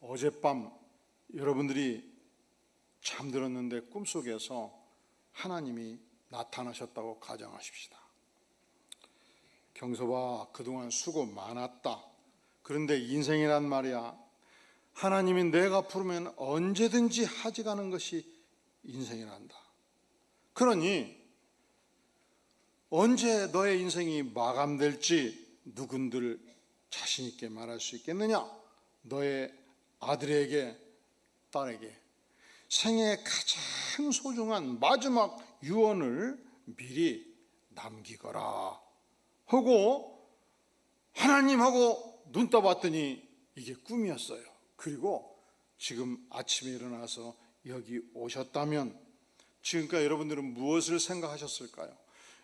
어젯밤 여러분들이 잠들었는데 꿈속에서 하나님이 나타나셨다고 가정하십시다. 경서봐, 그동안 수고 많았다. 그런데 인생이란 말이야, 하나님이 내가 부르면 언제든지 하직하는 것이 인생이란다. 그러니 언제 너의 인생이 마감될지 누군들 자신 있게 말할 수 있겠느냐? 너의 아들에게, 딸에게 생애의 가장 소중한 마지막 유언을 미리 남기거라 하고 하나님하고 눈 떠봤더니 이게 꿈이었어요. 그리고 지금 아침에 일어나서 여기 오셨다면 지금까지 여러분들은 무엇을 생각하셨을까요?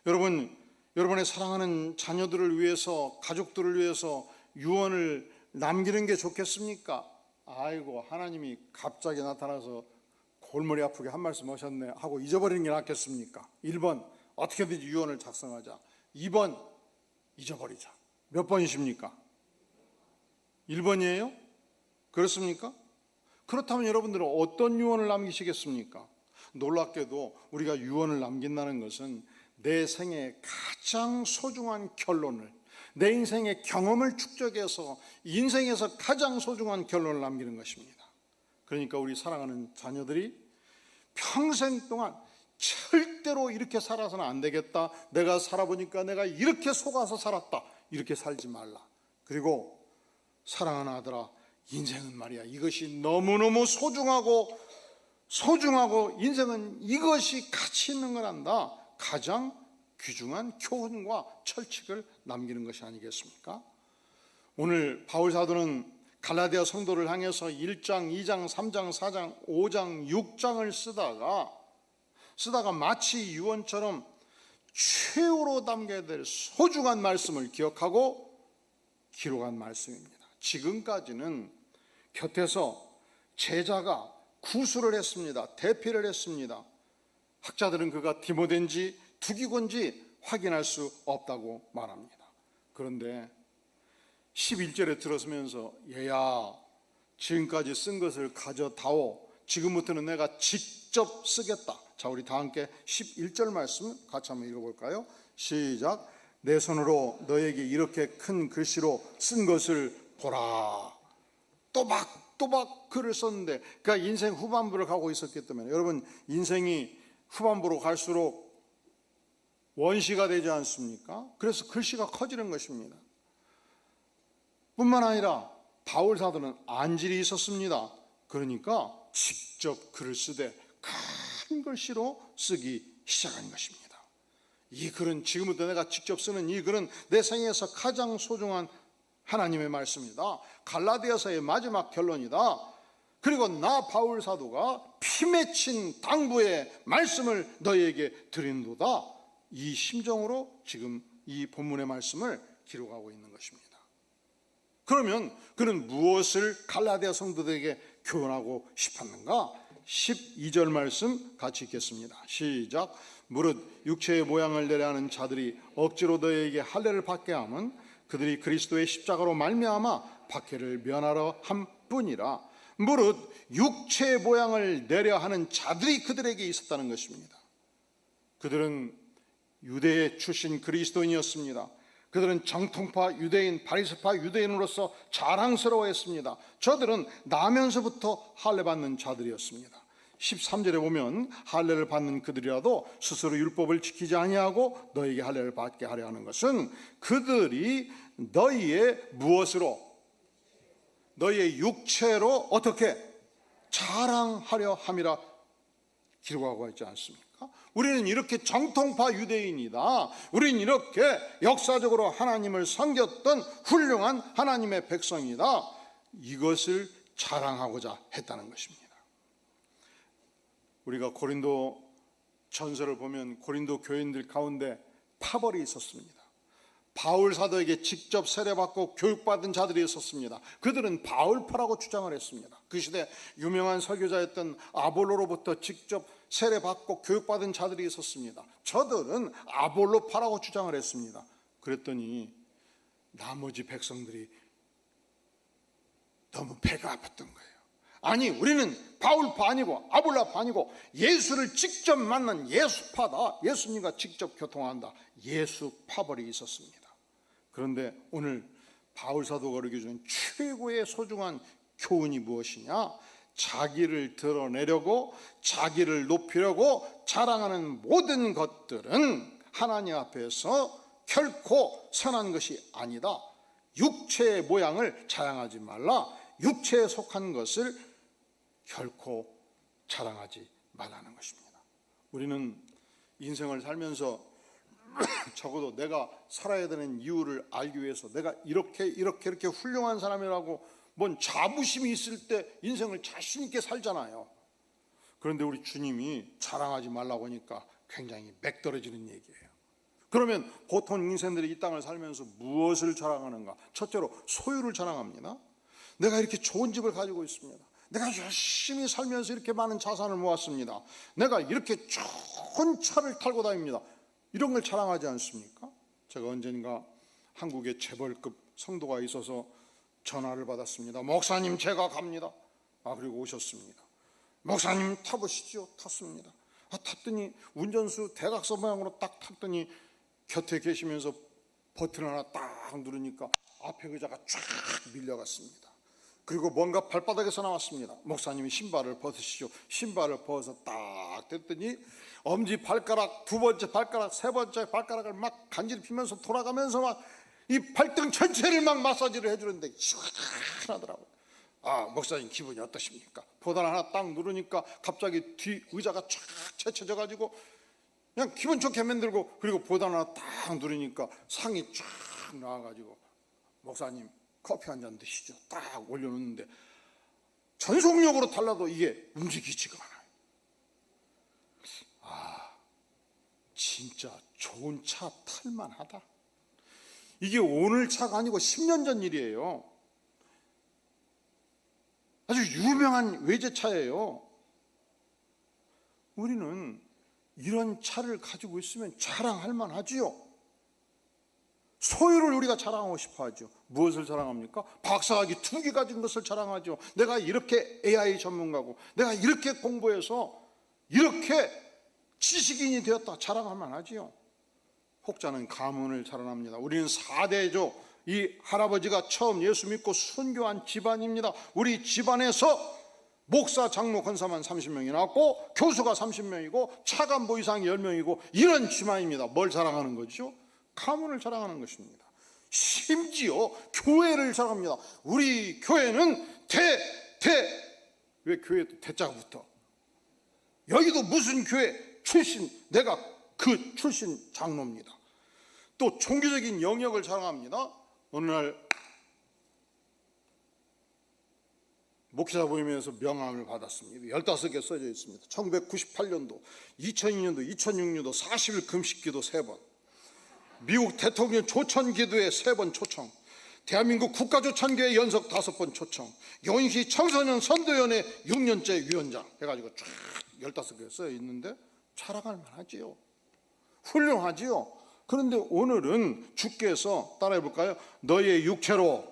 여러분의 사랑하는 자녀들을 위해서, 가족들을 위해서 유언을 남기는 게 좋겠습니까? 아이고, 하나님이 갑자기 나타나서 골머리 아프게 한 말씀 하셨네 하고 잊어버리는 게 낫겠습니까? 1번, 어떻게든지 유언을 작성하자. 2번, 잊어버리자. 몇 번이십니까? 1번이에요? 그렇습니까? 그렇다면 여러분들은 어떤 유언을 남기시겠습니까? 놀랍게도 우리가 유언을 남긴다는 것은 내 생의 가장 소중한 결론을, 내 인생의 경험을 축적해서 인생에서 가장 소중한 결론을 남기는 것입니다. 그러니까 우리 사랑하는 자녀들이 평생 동안 절대로 이렇게 살아서는 안 되겠다, 내가 살아보니까 내가 이렇게 속아서 살았다, 이렇게 살지 말라. 그리고 사랑하는 아들아, 인생은 말이야, 이것이 너무너무 소중하고 인생은 이것이 가치 있는 거란다. 가장 귀중한 교훈과 철칙을 남기는 것이 아니겠습니까? 오늘 바울 사도는 갈라디아 성도를 향해서 1장, 2장, 3장, 4장, 5장, 6장을 쓰다가 마치 유언처럼 최후로 담겨야 될 소중한 말씀을 기억하고 기록한 말씀입니다. 지금까지는 곁에서 제자가 구술을 했습니다. 대피를 했습니다. 학자들은 그가 디모데인지 두기고인지 확인할 수 없다고 말합니다. 그런데 11절에 들어서면서 얘야, 지금까지 쓴 것을 가져다오. 지금부터는 내가 직접 쓰겠다. 자, 우리 다 함께 11절 말씀 같이 한번 읽어볼까요? 시작. 내 손으로 너에게 이렇게 큰 글씨로 쓴 것을 보라. 또박또박 글을 썼는데, 그러니까 인생 후반부를 가고 있었기 때문에, 여러분 인생이 후반부로 갈수록 원시가 되지 않습니까? 그래서 글씨가 커지는 것입니다. 뿐만 아니라 바울 사도는 안질이 있었습니다. 그러니까 직접 글을 쓰되 큰 글씨로 쓰기 시작한 것입니다. 이 글은, 지금부터 내가 직접 쓰는 이 글은 내 생에서 가장 소중한 하나님의 말씀이다. 갈라디아서의 마지막 결론이다. 그리고 나 바울 사도가 피 맺힌 당부의 말씀을 너희에게 드린도다. 이 심정으로 지금 이 본문의 말씀을 기록하고 있는 것입니다. 그러면 그는 무엇을 갈라디아 성도들에게 교훈하고 싶었는가? 12절 말씀 같이 읽겠습니다. 시작. 무릇 육체의 모양을 내려하는 자들이 억지로 너희에게 할례를 받게 하면 그들이 그리스도의 십자가로 말미암아 박해를 면하러 함뿐이라. 무릇 육체의 모양을 내려하는 자들이 그들에게 있었다는 것입니다. 그들은 유대 출신 그리스도인이었습니다. 그들은 정통파 유대인, 바리새파 유대인으로서 자랑스러워했습니다. 저들은 나면서부터 할례 받는 자들이었습니다. 13절에 보면 할례를 받는 그들이라도 스스로 율법을 지키지 아니하고 너희에게 할례를 받게 하려 하는 것은 그들이 너희의 무엇으로, 너희의 육체로 어떻게 자랑하려 함이라 기록하고 있지 않습니까? 우리는 이렇게 정통파 유대인이다. 우리는 이렇게 역사적으로 하나님을 섬겼던 훌륭한 하나님의 백성이다. 이것을 자랑하고자 했다는 것입니다. 우리가 고린도 전서를 보면 고린도 교인들 가운데 파벌이 있었습니다. 바울 사도에게 직접 세례받고 교육받은 자들이 있었습니다. 그들은 바울파라고 주장을 했습니다. 그 시대 유명한 설교자였던 아볼로로부터 직접 세례받고 교육받은 자들이 있었습니다. 저들은 아볼로파라고 주장을 했습니다. 그랬더니 나머지 백성들이 너무 배가 아팠던 거예요. 아니, 우리는 바울파 아니고 아볼라파 아니고 예수를 직접 만난 예수파다. 예수님과 직접 교통한다. 예수파벌이 있었습니다. 그런데 오늘 바울 사도가 우리에게 주는 최고의 소중한 교훈이 무엇이냐? 자기를 드러내려고, 자기를 높이려고 자랑하는 모든 것들은 하나님 앞에서 결코 선한 것이 아니다. 육체의 모양을 자랑하지 말라. 육체에 속한 것을 결코 자랑하지 말라는 것입니다. 우리는 인생을 살면서 적어도 내가 살아야 되는 이유를 알기 위해서 내가 이렇게 훌륭한 사람이라고 뭔 자부심이 있을 때 인생을 자신 있게 살잖아요. 그런데 우리 주님이 자랑하지 말라고 하니까 굉장히 맥떨어지는 얘기예요. 그러면 보통 인생들이 이 땅을 살면서 무엇을 자랑하는가? 첫째로 소유를 자랑합니다. 내가 이렇게 좋은 집을 가지고 있습니다. 내가 열심히 살면서 이렇게 많은 자산을 모았습니다. 내가 이렇게 좋은 차를 타고 다닙니다. 이런 걸 자랑하지 않습니까? 제가 언젠가 한국에 재벌급 성도가 있어서 전화를 받았습니다. 목사님, 제가 갑니다. 그리고 오셨습니다. 목사님, 타보시죠. 탔습니다. 탔더니 운전수 대각선 모양으로 딱 탔더니 곁에 계시면서 버튼 하나 딱 누르니까 앞에 의자가 쫙 밀려갔습니다. 그리고 뭔가 발바닥에서 나왔습니다. 목사님이 신발을 벗으시죠. 신발을 벗어서 딱 됐더니 엄지 발가락, 두 번째 발가락, 세 번째 발가락을 막 간지럽히면서 돌아가면서 막 이 발등 전체를 막 마사지를 해주는데 시원하더라고요. 목사님 기분이 어떠십니까? 보단 하나 딱 누르니까 갑자기 뒤 의자가 쫙 채쳐져가지고 그냥 기분 좋게 만들고, 그리고 보단 하나 딱 누르니까 상이 쫙 나와가지고 목사님 커피 한 잔 드시죠. 딱 올려놓는데 전속력으로 달라도 이게 움직이지가 않아요. 진짜 좋은 차 탈만하다. 이게 오늘 차가 아니고 10년 전 일이에요. 아주 유명한 외제차예요. 우리는 이런 차를 가지고 있으면 자랑할 만하지요. 소유를 우리가 자랑하고 싶어 하죠. 무엇을 자랑합니까? 박사학위 2개 가진 것을 자랑하죠. 내가 이렇게 AI 전문가고 내가 이렇게 공부해서 이렇게 지식인이 되었다 자랑할 만하지요. 혹자는 가문을 자랑합니다. 우리는 4대죠. 이 할아버지가 처음 예수 믿고 순교한 집안입니다. 우리 집안에서 목사, 장로, 권사만 30명이 나왔고 교수가 30명이고 차관보 이상이 10명이고 이런 집안입니다. 뭘 자랑하는 거죠? 가문을 자랑하는 것입니다. 심지어 교회를 자랑합니다. 우리 교회는 왜 교회도 대자가 붙어? 여기도 무슨 교회 출신, 내가 그 출신 장로입니다. 또 종교적인 영역을 자랑합니다. 어느 날 목회자 모임에서 명함을 받았습니다. 15개 써져 있습니다. 1998년도, 2002년도, 2006년도 40일 금식기도 3번, 미국 대통령 초청기도에 3번 초청, 대한민국 국가조찬교회 연석 5번 초청, 용인시 청소년 선도위원회 6년째 위원장 해가지고 쫙 15개 써 있는데 자랑할 만하지요. 훌륭하지요. 그런데 오늘은 주께서 따라해 볼까요? 너의 육체로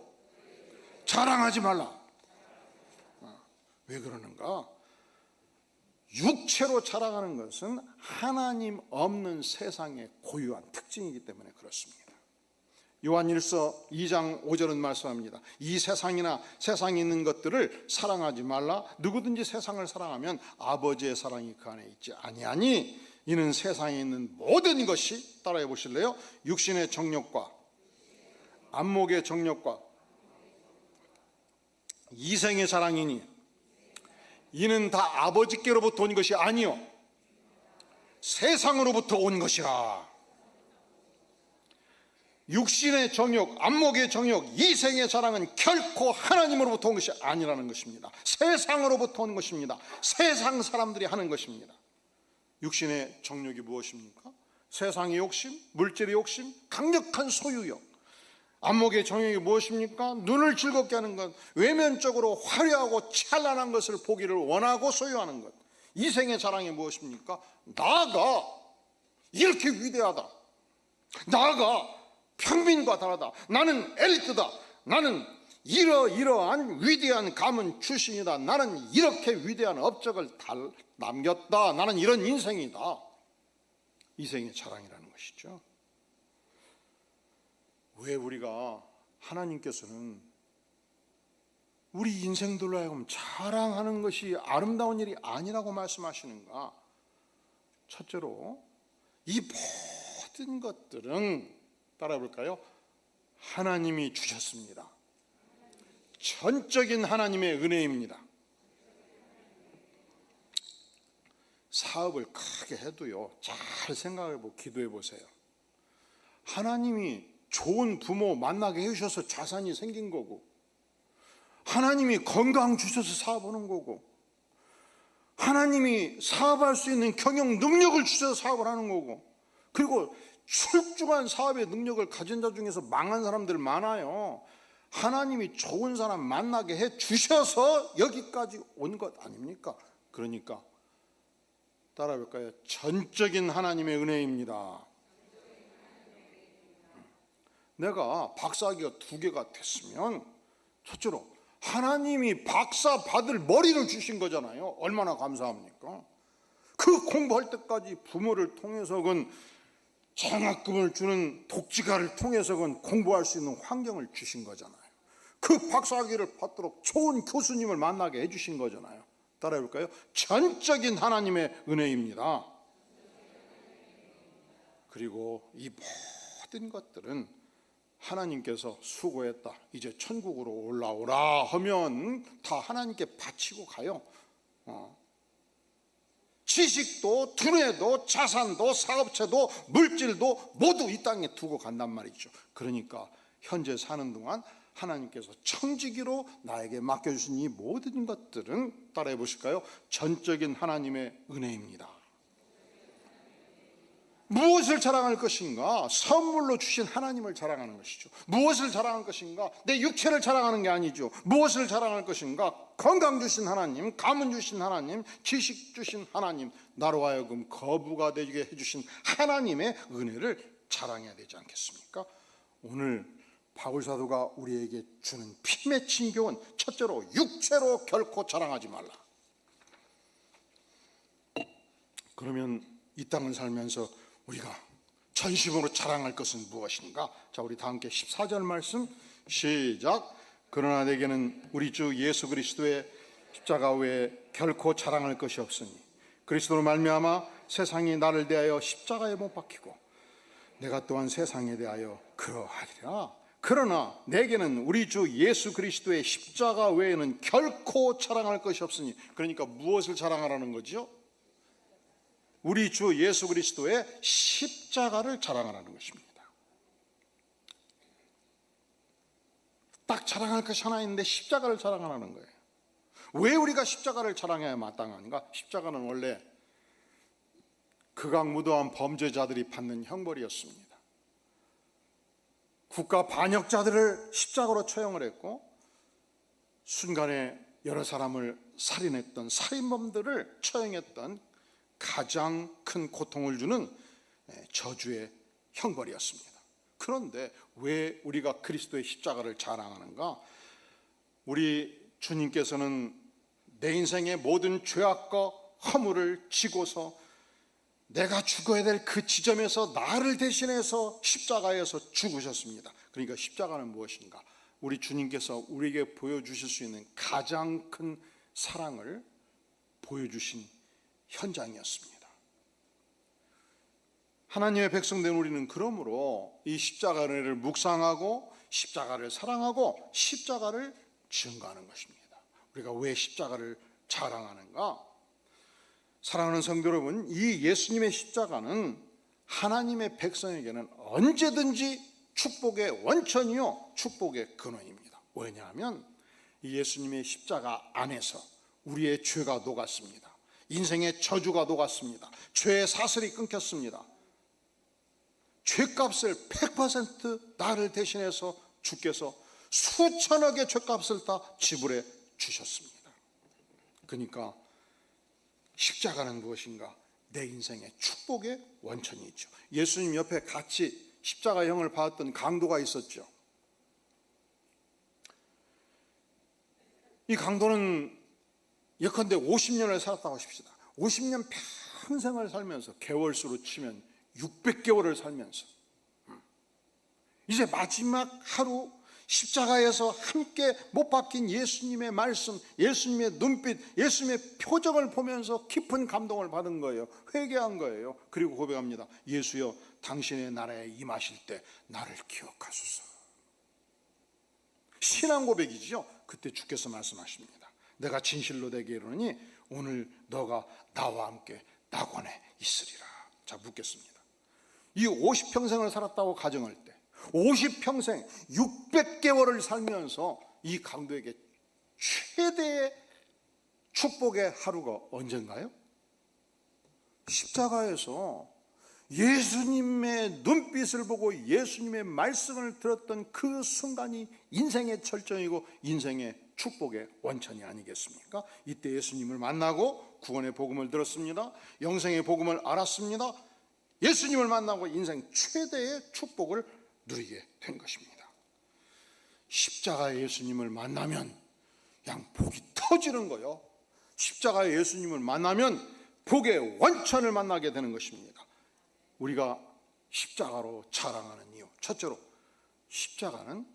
자랑하지 말라. 왜 그러는가? 육체로 자랑하는 것은 하나님 없는 세상의 고유한 특징이기 때문에 그렇습니다. 요한일서 2장 5절은 말씀합니다. 이 세상이나 세상에 있는 것들을 사랑하지 말라. 누구든지 세상을 사랑하면 아버지의 사랑이 그 안에 있지 아니하니 이는 세상에 있는 모든 것이, 따라해 보실래요? 육신의 정욕과 안목의 정욕과 이생의 자랑이니 이는 다 아버지께로부터 온 것이 아니요 세상으로부터 온 것이라. 육신의 정욕, 안목의 정욕, 이생의 자랑은 결코 하나님으로부터 온 것이 아니라는 것입니다. 세상으로부터 온 것입니다. 세상 사람들이 하는 것입니다. 육신의 정욕이 무엇입니까? 세상의 욕심, 물질의 욕심, 강력한 소유욕. 안목의 정욕이 무엇입니까? 눈을 즐겁게 하는 것, 외면적으로 화려하고 찬란한 것을 보기를 원하고 소유하는 것. 이생의 자랑이 무엇입니까? 나가 이렇게 위대하다, 나가 평민과 다르다, 나는 엘리트다, 나는 이러이러한 위대한 가문 출신이다. 나는 이렇게 위대한 업적을 남겼다. 나는 이런 인생이다. 인생의 자랑이라는 것이죠. 왜 우리가 하나님께서는 우리 인생들로 하여금 자랑하는 것이 아름다운 일이 아니라고 말씀하시는가? 첫째로 이 모든 것들은 따라해 볼까요? 하나님이 주셨습니다. 전적인 하나님의 은혜입니다. 사업을 크게 해도요, 잘 생각해보고 기도해 보세요. 하나님이 좋은 부모 만나게 해주셔서 자산이 생긴 거고, 하나님이 건강 주셔서 사업하는 거고, 하나님이 사업할 수 있는 경영 능력을 주셔서 사업을 하는 거고, 그리고 출중한 사업의 능력을 가진 자 중에서 망한 사람들 많아요. 하나님이 좋은 사람 만나게 해 주셔서 여기까지 온 것 아닙니까? 그러니까 따라해볼까요? 전적인 하나님의 은혜입니다. 내가 박사학위가 2개가 됐으면 첫째로 하나님이 박사 받을 머리를 주신 거잖아요. 얼마나 감사합니까? 그 공부할 때까지 부모를 통해서건 장학금을 주는 독지가를 통해서건 공부할 수 있는 환경을 주신 거잖아요. 그 박사학위를 받도록 좋은 교수님을 만나게 해주신 거잖아요. 따라해볼까요? 전적인 하나님의 은혜입니다. 그리고 이 모든 것들은 하나님께서 수고했다, 이제 천국으로 올라오라 하면 다 하나님께 바치고 가요. 지식도 두뇌도 자산도 사업체도 물질도 모두 이 땅에 두고 간단 말이죠. 그러니까 현재 사는 동안 하나님께서 청지기로 나에게 맡겨주신 이 모든 것들은 따라해 보실까요? 전적인 하나님의 은혜입니다. 무엇을 자랑할 것인가? 선물로 주신 하나님을 자랑하는 것이죠. 무엇을 자랑할 것인가? 내 육체를 자랑하는 게 아니죠. 무엇을 자랑할 것인가? 건강 주신 하나님, 가문 주신 하나님, 지식 주신 하나님, 나로 하여금 거부가 되게 해주신 하나님의 은혜를 자랑해야 되지 않겠습니까? 오늘 바울 사도가 우리에게 주는 피 맺힌 교훈, 첫째로 육체로 결코 자랑하지 말라. 그러면 이 땅을 살면서 우리가 전심으로 자랑할 것은 무엇인가? 자, 우리 다 함께 14절 말씀 시작. 그러나 내게는 우리 주 예수 그리스도의 십자가 외에 결코 자랑할 것이 없으니 그리스도로 말미암아 세상이 나를 대하여 십자가에 못 박히고 내가 또한 세상에 대하여 그러하리라. 그러나 내게는 우리 주 예수 그리스도의 십자가 외에는 결코 자랑할 것이 없으니, 그러니까 무엇을 자랑하라는 거죠? 우리 주 예수 그리스도의 십자가를 자랑하라는 것입니다. 딱 자랑할 것이 하나 있는데 십자가를 자랑하라는 거예요. 왜 우리가 십자가를 자랑해야 마땅한가? 십자가는 원래 극악무도한 범죄자들이 받는 형벌이었습니다. 국가 반역자들을 십자가로 처형을 했고 순간에 여러 사람을 살인했던 살인범들을 처형했던 가장 큰 고통을 주는 저주의 형벌이었습니다. 그런데 왜 우리가 그리스도의 십자가를 자랑하는가? 우리 주님께서는 내 인생의 모든 죄악과 허물을 지고서 내가 죽어야 될 그 지점에서 나를 대신해서 십자가에서 죽으셨습니다. 그러니까 십자가는 무엇인가? 우리 주님께서 우리에게 보여주실 수 있는 가장 큰 사랑을 보여주신 현장이었습니다. 하나님의 백성된 우리는 그러므로 이 십자가의 은혜를 묵상하고 십자가를 사랑하고 십자가를 증거하는 것입니다. 우리가 왜 십자가를 자랑하는가? 사랑하는 성도 여러분, 이 예수님의 십자가는 하나님의 백성에게는 언제든지 축복의 원천이요 축복의 근원입니다. 왜냐하면 이 예수님의 십자가 안에서 우리의 죄가 녹았습니다. 인생의 저주가 녹았습니다. 죄의 사슬이 끊겼습니다. 죄값을 100% 나를 대신해서 주께서 수천억의 죄값을 다 지불해 주셨습니다. 그러니까 십자가는 무엇인가? 내 인생의 축복의 원천이 있죠. 예수님 옆에 같이 십자가형을 받았던 강도가 있었죠. 이 강도는 예컨대 50년을 살았다고 하십시다. 50년 평생을 살면서 개월수로 치면 600개월을 살면서 이제 마지막 하루 십자가에서 함께 못 박힌 예수님의 말씀, 예수님의 눈빛, 예수님의 표정을 보면서 깊은 감동을 받은 거예요. 회개한 거예요. 그리고 고백합니다. 예수여, 당신의 나라에 임하실 때 나를 기억하소서. 신앙 고백이죠. 그때 주께서 말씀하십니다. 내가 진실로 내게 이르노니 오늘 너가 나와 함께 낙원에 있으리라. 자, 묻겠습니다. 이 50평생을 살았다고 가정할 때 50평생 600개월을 살면서 이 강도에게 최대의 축복의 하루가 언젠가요? 십자가에서 예수님의 눈빛을 보고 예수님의 말씀을 들었던 그 순간이 인생의 절정이고 인생의 축복의 원천이 아니겠습니까? 이때 예수님을 만나고 구원의 복음을 들었습니다. 영생의 복음을 알았습니다. 예수님을 만나고 인생 최대의 축복을 누리게 된 것입니다. 십자가의 예수님을 만나면 그냥 복이 터지는 거요. 십자가의 예수님을 만나면 복의 원천을 만나게 되는 것입니다. 우리가 십자가로 자랑하는 이유, 첫째로 십자가는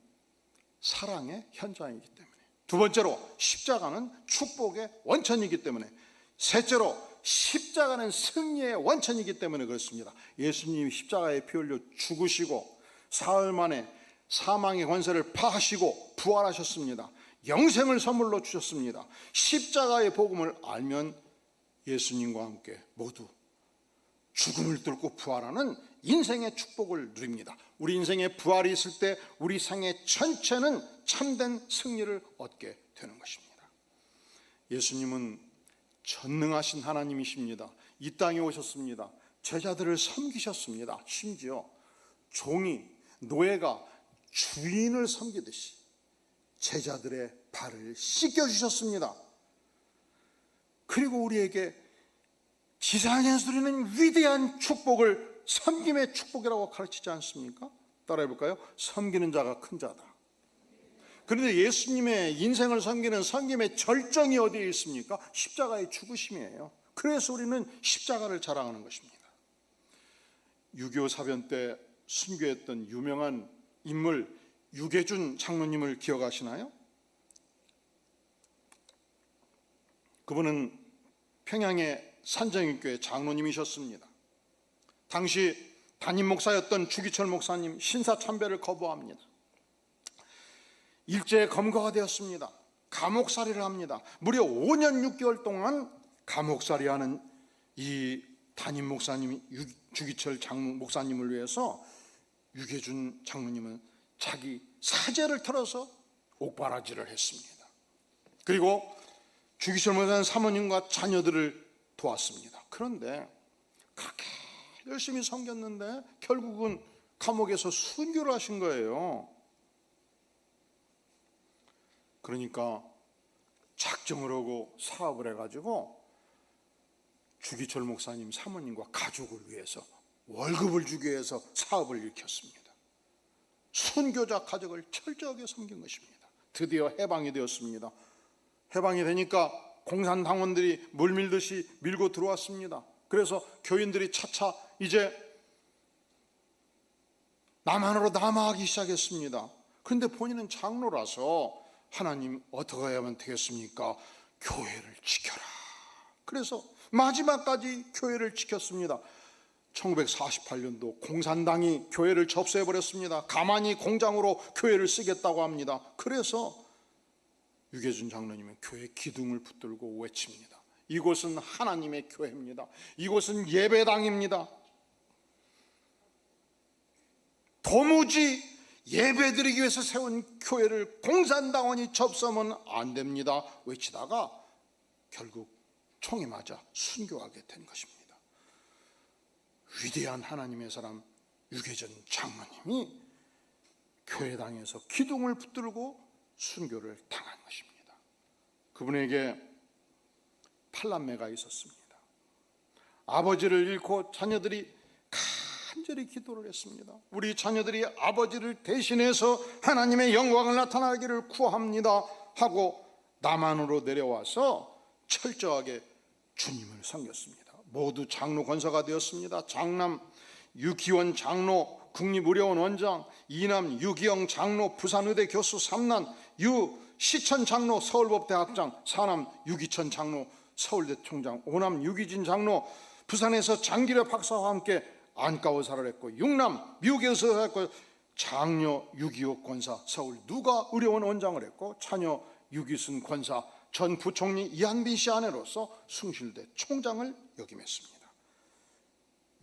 사랑의 현장이기 때문에, 두 번째로 십자가는 축복의 원천이기 때문에, 셋째로 십자가는 승리의 원천이기 때문에 그렇습니다. 예수님이 십자가에 피 흘려 죽으시고 사흘 만에 사망의 권세를 파하시고 부활하셨습니다. 영생을 선물로 주셨습니다. 십자가의 복음을 알면 예수님과 함께 모두 죽음을 뚫고 부활하는 인생의 축복을 누립니다. 우리 인생에 부활이 있을 때 우리 생의 전체는 참된 승리를 얻게 되는 것입니다. 예수님은 전능하신 하나님이십니다. 이 땅에 오셨습니다. 제자들을 섬기셨습니다. 심지어 종이, 노예가 주인을 섬기듯이 제자들의 발을 씻겨주셨습니다. 그리고 우리에게 지상에서 누리는 위대한 축복을 섬김의 축복이라고 가르치지 않습니까? 따라해볼까요? 섬기는 자가 큰 자다. 그런데 예수님의 인생을 섬기는 섬김의 절정이 어디에 있습니까? 십자가의 죽으심이에요. 그래서 우리는 십자가를 자랑하는 것입니다. 6.25 사변 때 순교했던 유명한 인물 유계준 장로님을 기억하시나요? 그분은 평양의 산정인교회 장로님이셨습니다. 당시 담임 목사였던 주기철 목사님 신사참배를 거부합니다. 일제에 검거가 되었습니다. 감옥살이를 합니다. 무려 5년 6개월 동안 감옥살이하는 이 담임 목사님 주기철 목사님을 위해서 유계준 장로님은 자기 사제를 털어서 옥바라지를 했습니다. 그리고 주기철 목사님 사모님과 자녀들을 도왔습니다. 그런데 그렇게 열심히 섬겼는데 결국은 감옥에서 순교를 하신 거예요. 그러니까 작정을 하고 사업을 해가지고 주기철 목사님 사모님과 가족을 위해서 월급을 주기 위해서 사업을 일으켰습니다. 순교자 가족을 철저하게 섬긴 것입니다. 드디어 해방이 되었습니다. 해방이 되니까 공산당원들이 물밀듯이 밀고 들어왔습니다. 그래서 교인들이 차차 이제 남한으로 남하하기 시작했습니다. 그런데 본인은 장로라서 하나님 어떻게 해야만 되겠습니까? 교회를 지켜라. 그래서 마지막까지 교회를 지켰습니다. 1948년도 공산당이 교회를 접수해버렸습니다. 가만히 공장으로 교회를 쓰겠다고 합니다. 그래서 유계준 장로님은 교회 기둥을 붙들고 외칩니다. 이곳은 하나님의 교회입니다. 이곳은 예배당입니다. 도무지 예배드리기 위해서 세운 교회를 공산당원이 접수하면 안 됩니다 외치다가 결국 총에 맞아 순교하게 된 것입니다. 위대한 하나님의 사람 유계준 장로님이 교회당에서 기둥을 붙들고 순교를 당한 것입니다. 그분에게 팔남매가 있었습니다. 아버지를 잃고 자녀들이 간절히 기도를 했습니다. 우리 자녀들이 아버지를 대신해서 하나님의 영광을 나타나기를 구합니다 하고 남한으로 내려와서 철저하게 주님을 섬겼습니다. 모두 장로 권사가 되었습니다. 장남 유기원 장로 국립의료원 원장, 이남 유기영 장로 부산의대 교수, 삼남 유시천 장로 서울법대학장, 사남 유기천 장로 서울대 총장, 오남 유기진 장로 부산에서 장기려 박사와 함께 안과의사를 했고, 육남 미국에서 했고, 장녀 유기옥 권사 서울 누가의료원 원장을 했고, 차녀 유기순 권사 전 부총리 이한빈 씨 아내로서 숭실대 총장을 역임했습니다.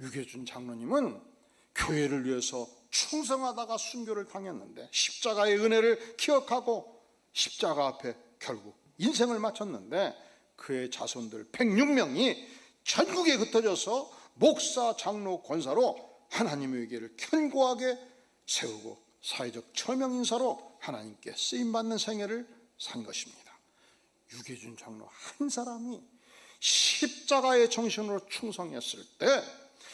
유계준 장로님은 교회를 위해서 충성하다가 순교를 당했는데 십자가의 은혜를 기억하고 십자가 앞에 결국 인생을 마쳤는데, 그의 자손들 106명이 전국에 흩어져서 목사, 장로, 권사로 하나님의 의궤를 견고하게 세우고 사회적 처명 인사로 하나님께 쓰임받는 생애를 산 것입니다. 유계준 장로 한 사람이 십자가의 정신으로 충성했을 때,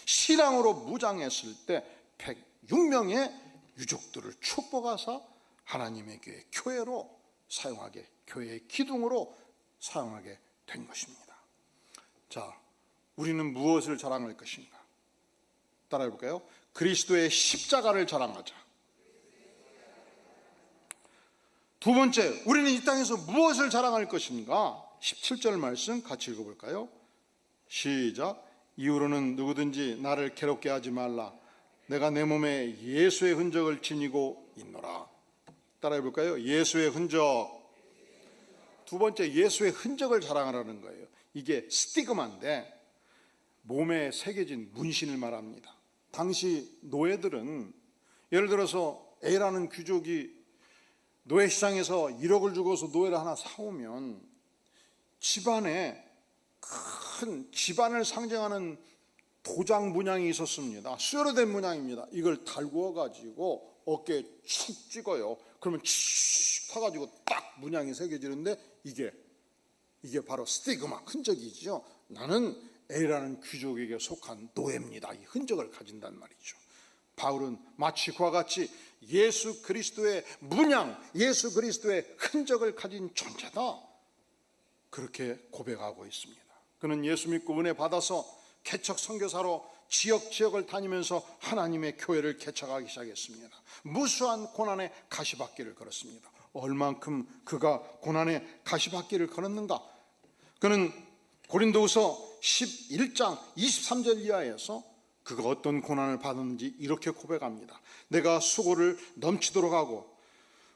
신앙으로 무장했을 때 106명의 유족들을 축복하사 하나님의 교회로 사용하게, 교회의 기둥으로 사용하게 된 것입니다. 자, 우리는 무엇을 자랑할 것인가? 따라해 볼까요? 그리스도의 십자가를 자랑하자. 두 번째, 우리는 이 땅에서 무엇을 자랑할 것인가? 17절 말씀 같이 읽어볼까요? 시작. 이후로는 누구든지 나를 괴롭게 하지 말라. 내가 내 몸에 예수의 흔적을 지니고 있노라. 따라해 볼까요? 예수의 흔적. 두 번째, 예수의 흔적을 자랑하라는 거예요. 이게 스티그마인데 몸에 새겨진 문신을 말합니다. 당시 노예들은 예를 들어서 A라는 귀족이 노예시장에서 1억을 주고서 노예를 하나 사오면 집안에 큰 집안을 상징하는 도장 문양이 있었습니다. 수여로 된 문양입니다. 이걸 달구어 가지고 어깨에 축 찍어요. 그러면 칙 타가지고 딱 문양이 새겨지는데 이게 바로 스티그마, 흔적이죠. 나는 A라는 귀족에게 속한 노예입니다. 이 흔적을 가진단 말이죠. 바울은 마치 그와 같이 예수 그리스도의 문양, 예수 그리스도의 흔적을 가진 존재다, 그렇게 고백하고 있습니다. 그는 예수 믿고 은혜 받아서 개척 선교사로 지역을 다니면서 하나님의 교회를 개척하기 시작했습니다. 무수한 고난의 가시밭길을 걸었습니다. 얼만큼 그가 고난의 가시밭길을 걸었는가? 그는 고린도후서 11장 23절 이하에서 그가 어떤 고난을 받았는지 이렇게 고백합니다. 내가 수고를 넘치도록 하고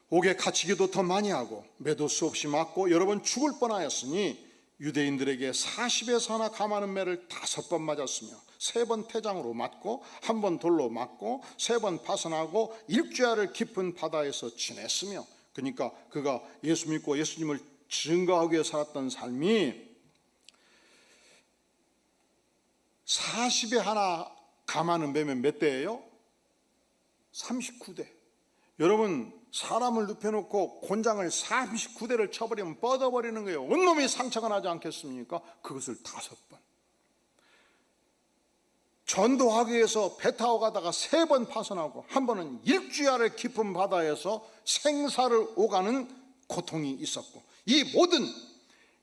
옥에 갇히기도 더 많이 하고 매도 수없이 맞고 여러 번 죽을 뻔하였으니 유대인들에게 40에서 하나 감하는 매를 5번 맞았으며 3번 태장으로 맞고 1번 돌로 맞고 3번 파선하고 일주야를 깊은 바다에서 지냈으며, 그러니까 그가 예수 믿고 예수님을 증거하기 위해 살았던 삶이 40에 하나 감하는 매면 몇 대예요? 39대. 여러분, 사람을 눕혀놓고 곤장을 39대를 쳐버리면 뻗어버리는 거예요. 온몸이 상처가 나지 않겠습니까? 그것을 5번. 전도하기 위해서 배 타고 가다가 3번 파선하고 한 번은 일주야를 깊은 바다에서 생사를 오가는 고통이 있었고, 이 모든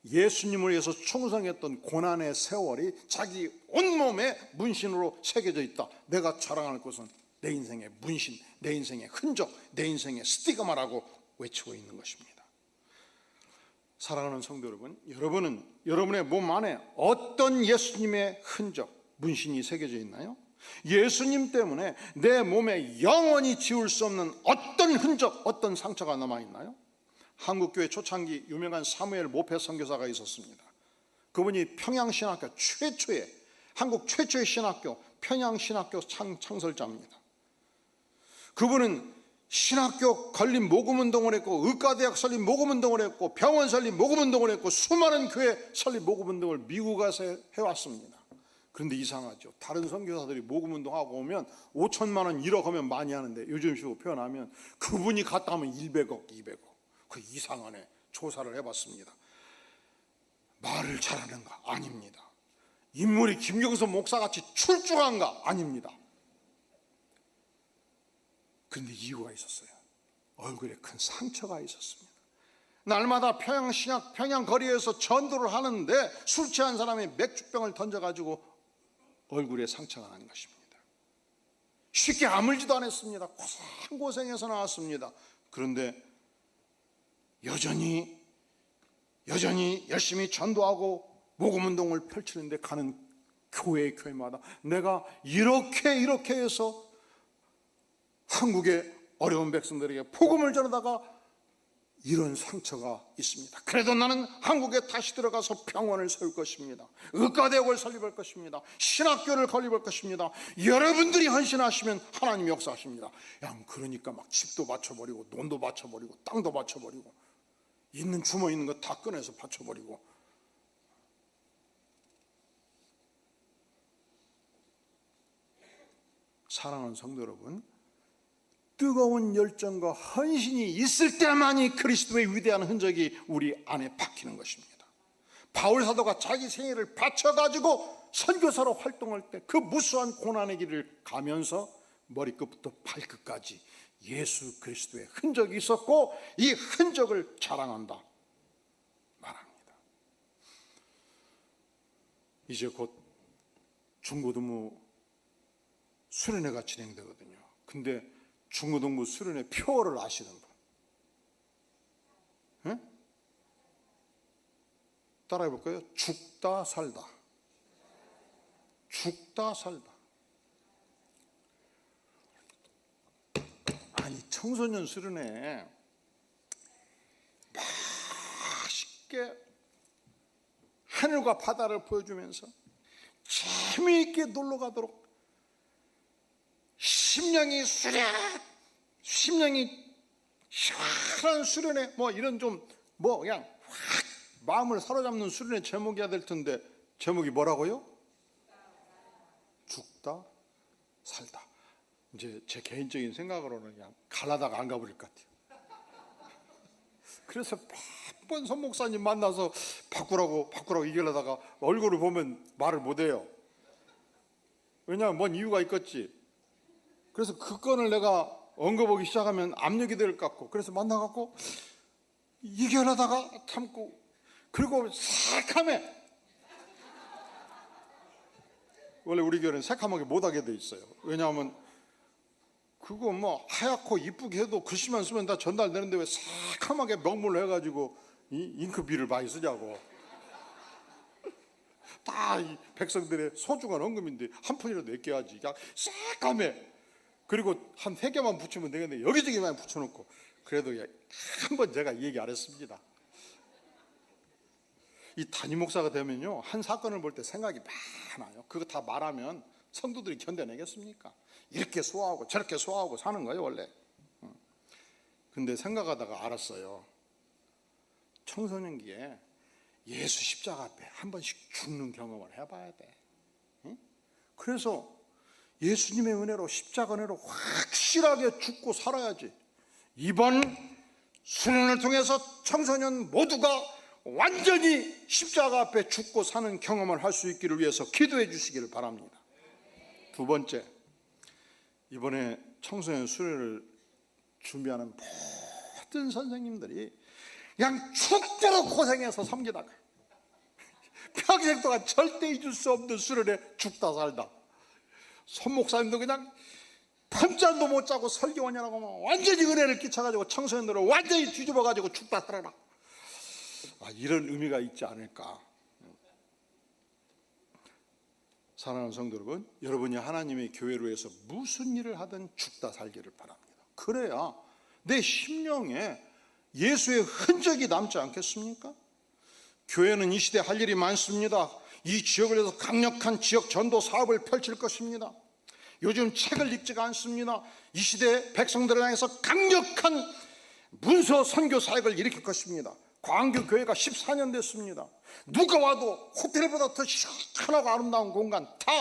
예수님을 위해서 충성했던 고난의 세월이 자기 온몸에 문신으로 새겨져 있다. 내가 자랑할 것은 내 인생의 문신, 내 인생의 흔적, 내 인생의 스티그마라고 외치고 있는 것입니다. 사랑하는 성도 여러분, 여러분은 여러분의 몸 안에 어떤 예수님의 흔적, 문신이 새겨져 있나요? 예수님 때문에 내 몸에 영원히 지울 수 없는 어떤 흔적, 어떤 상처가 남아있나요? 한국교회 초창기 유명한 사무엘 모페 선교사가 있었습니다. 그분이 평양신학교 최초의, 한국 최초의 신학교 평양신학교 창설자입니다. 그분은 신학교 건립 모금운동을 했고, 의과대학 설립 모금운동을 했고, 병원 설립 모금운동을 했고, 수많은 교회 설립 모금운동을 미국 가서 해왔습니다. 그런데 이상하죠. 다른 선교사들이 모금운동하고 오면 5천만 원, 1억 하면 많이 하는데 요즘식으로 표현하면 그분이 갔다 하면 100억, 200억. 그 이상하네. 조사를 해봤습니다. 말을 잘하는가? 아닙니다. 인물이 김경선 목사같이 출중한가? 아닙니다. 그런데 이유가 있었어요. 얼굴에 큰 상처가 있었습니다. 날마다 평양 거리에서 전도를 하는데 술 취한 사람이 맥주병을 던져가지고 얼굴에 상처가 난 것입니다. 쉽게 아물지도 않았습니다. 고생해서 나왔습니다. 그런데 여전히 열심히 전도하고 복음운동을 펼치는데 가는 교회마다 내가 이렇게 해서 한국의 어려운 백성들에게 복음을 전하다가 이런 상처가 있습니다. 그래도 나는 한국에 다시 들어가서 병원을 세울 것입니다. 의과대학을 설립할 것입니다. 신학교를 건립할 것입니다. 여러분들이 헌신하시면 하나님이 역사하십니다. 그러니까 막 집도 바쳐버리고 돈도 바쳐버리고 땅도 바쳐버리고 있는 주머니 있는 거 다 꺼내서 바쳐버리고. 사랑하는 성도 여러분, 뜨거운 열정과 헌신이 있을 때만이 그리스도의 위대한 흔적이 우리 안에 박히는 것입니다. 바울 사도가 자기 생애를 바쳐가지고 선교사로 활동할 때 그 무수한 고난의 길을 가면서 머리끝부터 발끝까지 예수 그리스도의 흔적이 있었고 이 흔적을 자랑한다 말합니다. 이제 곧 중고등부 수련회가 진행되거든요. 근데 중고등부 수련회 표어를 아시는 분? 네? 따라해 볼까요? 죽다 살다. 죽다 살다. 아니, 청소년 수련회 맛있게 하늘과 바다를 보여주면서 재미있게 놀러 가도록 심령이 시원한 수련회, 이런 그냥 확 마음을 사로잡는 수련회 제목이어야 될 텐데 제목이 뭐라고요? 죽다 살다. 이제 제 개인적인 생각으로는 그냥 갈라다가 안 가버릴 것 같아요. 그래서 몇 번 선 목사님 만나서 바꾸라고 얘기하다가 얼굴을 보면 말을 못해요. 왜냐하면 뭔 이유가 있겠지. 그래서 그 건을 내가 언급하기 시작하면 압력이 될 것 같고, 그래서 만나갖고 얘기하다가 참고, 그리고 새카매. 원래 우리 교회는 새카맣게 못하게 돼 있어요. 왜냐하면 그거 하얗고 이쁘게 해도 글씨만 쓰면 다 전달되는데 왜 새카맣게 명물로 해가지고 잉크비를 많이 쓰냐고. 다 이 백성들의 소중한 헌금인데 한 푼이라도 내껴야지. 그냥 새까매. 그리고 한 3개만 붙이면 되겠네. 여기저기만 붙여놓고. 그래도 한번 제가 얘기 안 했습니다. 이 담임 목사가 되면요, 한 사건을 볼 때 생각이 많아요. 그거 다 말하면 성도들이 견뎌내겠습니까? 이렇게 소화하고 저렇게 소화하고 사는 거예요, 원래. 근데 생각하다가 알았어요. 청소년기에 예수 십자가 앞에 한 번씩 죽는 경험을 해봐야 돼. 그래서 예수님의 은혜로, 십자가 은혜로 확실하게 죽고 살아야지. 이번 수련을 통해서 청소년 모두가 완전히 십자가 앞에 죽고 사는 경험을 할 수 있기를 위해서 기도해 주시기를 바랍니다. 두 번째, 이번에 청소년 수련을 준비하는 모든 선생님들이 그냥 죽도록 고생해서 섬기다가 평생 동안 절대 잊을 수 없는 수련에 죽다 살다. 손 목사님도 그냥 밤잠도 못 자고 설교하냐고 완전히 은혜를 끼쳐가지고 청소년들을 완전히 뒤집어가지고 죽다 살아라. 이런 의미가 있지 않을까. 사랑하는 성도 여러분, 여러분이 하나님의 교회로 해서 무슨 일을 하든 죽다 살기를 바랍니다. 그래야 내 심령에 예수의 흔적이 남지 않겠습니까? 교회는 이 시대에 할 일이 많습니다. 이 지역을 위해서 강력한 지역 전도 사업을 펼칠 것입니다. 요즘 책을 읽지가 않습니다. 이 시대의 백성들을 향해서 강력한 문서 선교 사역을 일으킬 것입니다. 광교 교회가 14년 됐습니다. 누가 와도 호텔보다 더 시원하고 아름다운 공간, 다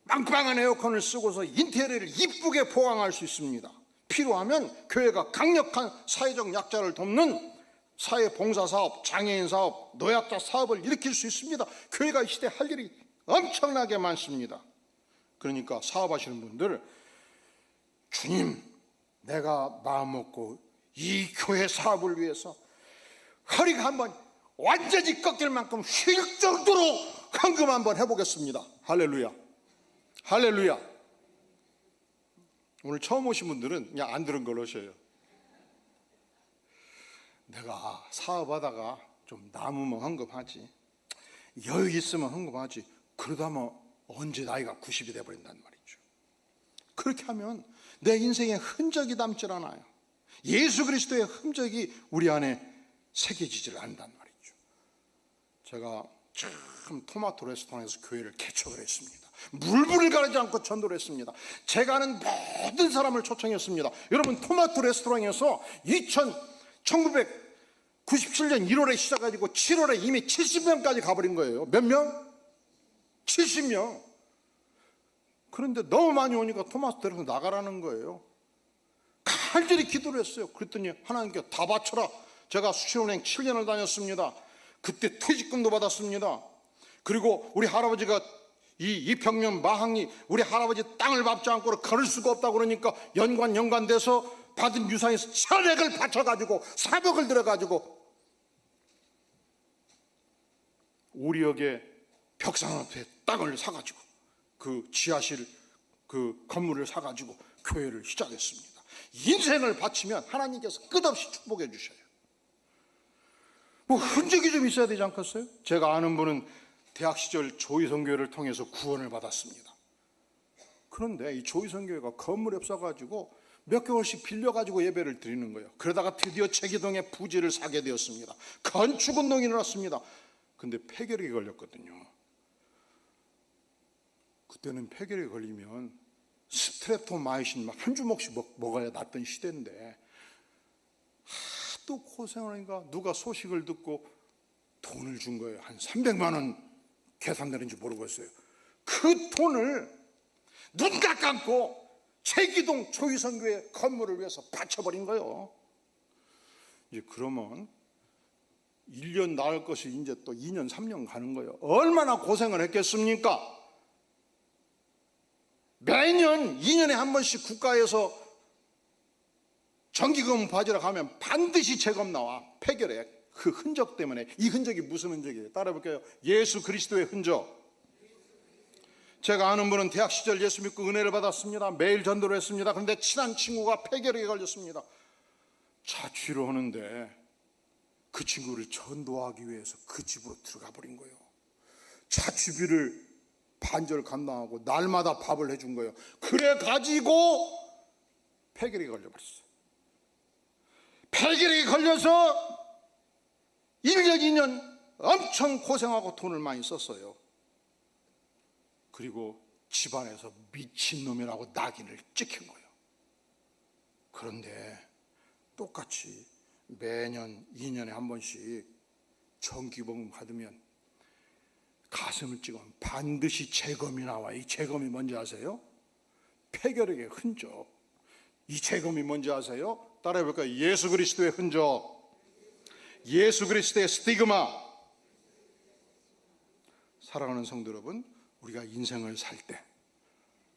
빵빵한 에어컨을 쓰고서 인테리어를 이쁘게 보강할 수 있습니다. 필요하면 교회가 강력한 사회적 약자를 돕는 사회봉사사업, 장애인 사업, 노약자 사업을 일으킬 수 있습니다. 교회가 이 시대에 할 일이 엄청나게 많습니다. 그러니까 사업하시는 분들, 주님, 내가 마음 먹고 이 교회 사업을 위해서 허리가 한번 완전히 꺾일 만큼 휠 정도로 헌금 한번 해보겠습니다. 할렐루야, 할렐루야. 오늘 처음 오신 분들은 그냥 안 들은 걸로 오셔요. 내가 사업하다가 좀 남으면 헌금하지, 여유 있으면 헌금하지, 그러다 뭐 언제 나이가 90이 돼버린단 말이죠. 그렇게 하면 내 인생에 흔적이 남질 않아요. 예수 그리스도의 흔적이 우리 안에 새겨지질 않는단 말이죠. 제가 참 토마토 레스토랑에서 교회를 개척을 했습니다. 물불을 가리지 않고 전도를 했습니다. 제가 아는 모든 사람을 초청했습니다. 여러분, 토마토 레스토랑에서 1997년 1월에 시작해가지고 7월에 이미 70명까지 가버린 거예요. 몇 명? 70명. 그런데 너무 많이 오니까 토마토 레스토랑 나가라는 거예요. 간절히 기도를 했어요. 그랬더니 하나님께 다 바쳐라. 제가 수신은행 7년을 다녔습니다. 그때 퇴직금도 받았습니다. 그리고 우리 할아버지가 이 평면 마항리 우리 할아버지 땅을 밟지 않고 걸을 수가 없다고 그러니까 연관돼서 받은 유산에서 전액을 바쳐가지고 400을 들어가지고 우리역에 벽산업에 땅을 사가지고 그 지하실 그 건물을 사가지고 교회를 시작했습니다. 인생을 바치면 하나님께서 끝없이 축복해 주셔요. 뭐 흔적이 좀 있어야 되지 않겠어요? 제가 아는 분은 대학 시절 조희성교회를 통해서 구원을 받았습니다. 그런데 이 조희성교회가 건물이 없어가지고 몇 개월씩 빌려가지고 예배를 드리는 거예요. 그러다가 드디어 제기동에 부지를 사게 되었습니다. 건축운동이 일어났습니다. 근데 폐결핵이 걸렸거든요. 그때는 폐결핵이 걸리면 스트랩토마이신 막 한 주먹씩 먹어야 낫던 시대인데 하도 고생을 하니까 누가 소식을 듣고 돈을 준 거예요. 한 300만 원 계산되는지 모르겠어요. 그 돈을 눈 다 감고 제기동 조희성교회 건물을 위해서 바쳐버린 거예요. 이제 그러면 1년 나을 것이 이제 또 2년 3년 가는 거예요. 얼마나 고생을 했겠습니까? 매년 2년에 한 번씩 국가에서 정기금 받으러 가면 반드시 재검 나와. 폐결핵 그 흔적 때문에. 이 흔적이 무슨 흔적이에요? 따라해볼게요. 예수 그리스도의 흔적. 제가 아는 분은 대학 시절 예수 믿고 은혜를 받았습니다. 매일 전도를 했습니다. 그런데 친한 친구가 폐결핵에 걸렸습니다. 자취를 하는데 그 친구를 전도하기 위해서 그 집으로 들어가 버린 거예요. 자취비를 반절 감당하고 날마다 밥을 해준 거예요. 그래 가지고 폐결핵에 걸려버렸어요. 폐결핵에 걸려서 1년 2년 엄청 고생하고 돈을 많이 썼어요. 그리고 집안에서 미친놈이라고 낙인을 찍힌 거예요. 그런데 똑같이 매년 2년에 한 번씩 정기봉 받으면 가슴을 찍으면 반드시 재검이 나와. 이 재검이 뭔지 아세요? 폐결핵의 흔적. 이 재검이 뭔지 아세요? 따라해볼까요? 예수 그리스도의 흔적. 예수 그리스도의 스티그마. 사랑하는 성도 여러분, 우리가 인생을 살 때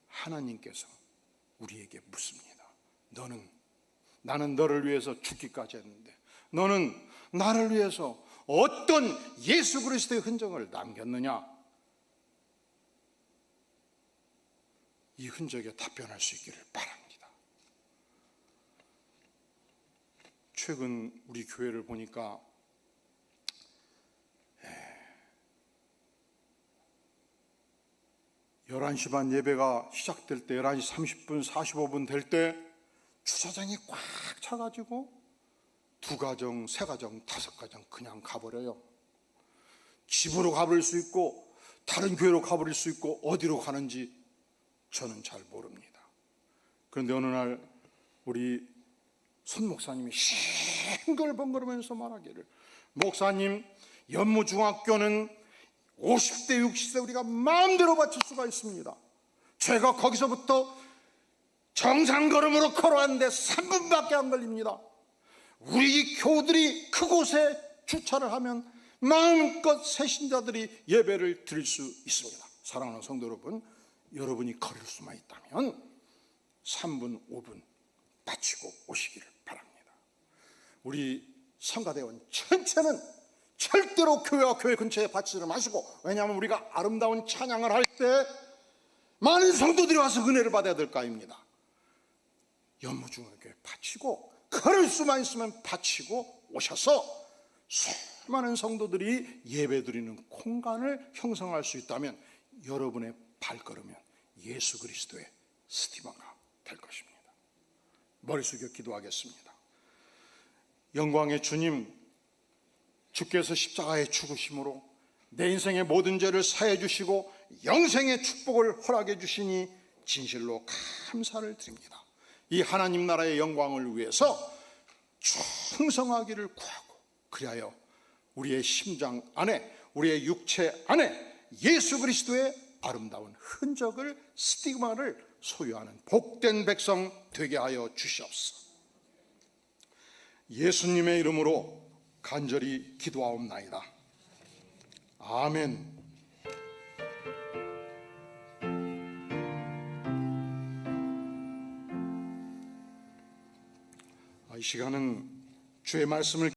하나님께서 우리에게 묻습니다. 나는 너를 위해서 죽기까지 했는데 너는 나를 위해서 어떤 예수 그리스도의 흔적을 남겼느냐? 이 흔적에 답변할 수 있기를 바랍니다. 최근 우리 교회를 보니까 11시 반 예배가 시작될 때 11시 30분, 45분 될 때 주차장이 꽉 차가지고 2가정, 3가정, 5가정 그냥 가버려요. 집으로 가버릴 수 있고 다른 교회로 가버릴 수 있고 어디로 가는지 저는 잘 모릅니다. 그런데 어느 날 우리 손 목사님이 싱글벙글하면서 말하기를, 목사님, 연무중학교는 50대 60대 우리가 마음대로 바칠 수가 있습니다. 제가 거기서부터 정상걸음으로 걸어왔는데 3분밖에 안 걸립니다. 우리 교우들이 그곳에 주차를 하면 마음껏 새신자들이 예배를 드릴 수 있습니다. 사랑하는 성도 여러분, 여러분이 걸을 수만 있다면 3분, 5분 바치고 오시기를 바랍니다. 우리 성가대원 전체는 절대로 교회와 교회 근처에 바치지 마시고, 왜냐하면 우리가 아름다운 찬양을 할 때 많은 성도들이 와서 은혜를 받아야 될 거 아닙니다. 연무중앙교회 바치고, 그럴 수만 있으면 바치고 오셔서 수많은 성도들이 예배드리는 공간을 형성할 수 있다면 여러분의 발걸음은 예수 그리스도의 스티마가 될 것입니다. 머리 숙여 기도하겠습니다. 영광의 주님, 주께서 십자가에 죽으심으로 내 인생의 모든 죄를 사해 주시고 영생의 축복을 허락해 주시니 진실로 감사를 드립니다. 이 하나님 나라의 영광을 위해서 충성하기를 구하고, 그리하여 우리의 심장 안에, 우리의 육체 안에 예수 그리스도의 아름다운 흔적을, 스티그마를 소유하는 복된 백성 되게 하여 주시옵소서. 예수님의 이름으로 간절히 기도하옵나이다. 아멘. 이 시간은 주의 말씀을